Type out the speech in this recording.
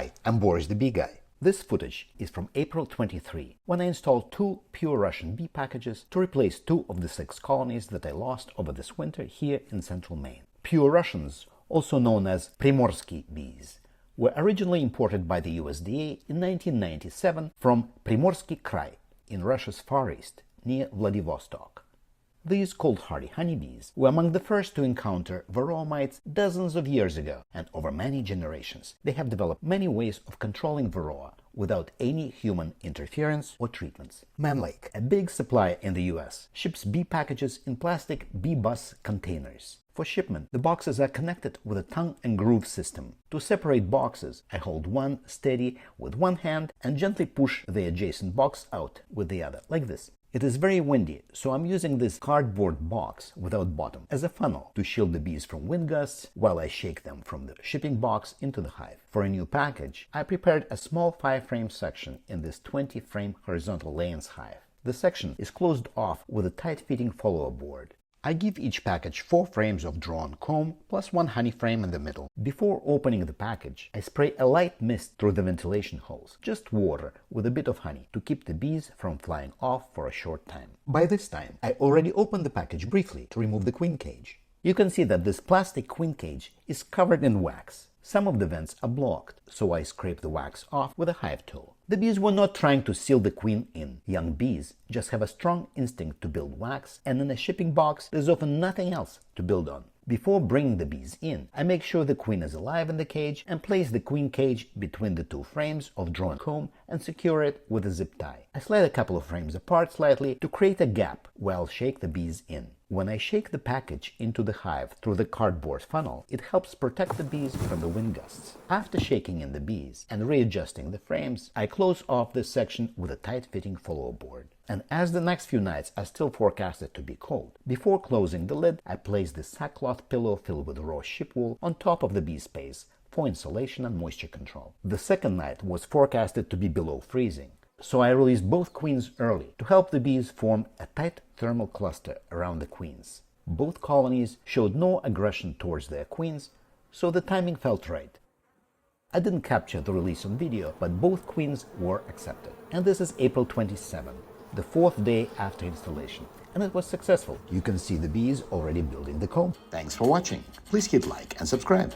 Hi, I'm Boris the Bee Guy. This footage is from April 23, when I installed 2 pure Russian bee packages to replace 2 of the 6 colonies that I lost over this winter here in central Maine. Pure Russians, also known as Primorsky bees, were originally imported by the USDA in 1997 from Primorsky Krai in Russia's Far East, near Vladivostok. These cold hardy honeybees were among the first to encounter varroa mites dozens of years ago, and over many generations they have developed many ways of controlling varroa without any human interference or treatments. Manlake, a big supplier in the US, ships bee packages in plastic bee bus containers. For shipment, the boxes are connected with a tongue and groove system. To separate boxes, I hold one steady with one hand and gently push the adjacent box out with the other, like this. It is very windy, so I'm using this cardboard box without bottom as a funnel to shield the bees from wind gusts while I shake them from the shipping box into the hive. For a new package, I prepared a small 5-frame section in this 20-frame horizontal Layens hive. The section is closed off with a tight-fitting follower board. I give each package 4 frames of drawn comb plus 1 honey frame in the middle. Before opening the package, I spray a light mist through the ventilation holes, just water with a bit of honey, to keep the bees from flying off for a short time. By this time, I already opened the package briefly to remove the queen cage. You can see that this plastic queen cage is covered in wax. Some of the vents are blocked, so I scrape the wax off with a hive tool. The bees were not trying to seal the queen in. Young bees just have a strong instinct to build wax, and in a shipping box there's often nothing else to build on. Before bringing the bees in, I make sure the queen is alive in the cage and place the queen cage between the 2 frames of drawn comb and secure it with a zip tie. I slide a couple of frames apart slightly to create a gap while shake the bees in. When I shake the package into the hive through the cardboard funnel, it helps protect the bees from the wind gusts. After shaking in the bees and readjusting the frames, I close off this section with a tight-fitting follower board. And as the next few nights are still forecasted to be cold, before closing the lid, I place the sackcloth pillow filled with raw sheep wool on top of the bee space for insulation and moisture control. The second night was forecasted to be below freezing, so I released both queens early to help the bees form a tight thermal cluster around the queens. Both colonies showed no aggression towards their queens, so the timing felt right. I didn't capture the release on video, but both queens were accepted. And this is April 27, the 4th day after installation, and it was successful. You can see the bees already building the comb. Thanks for watching. Please hit like and subscribe.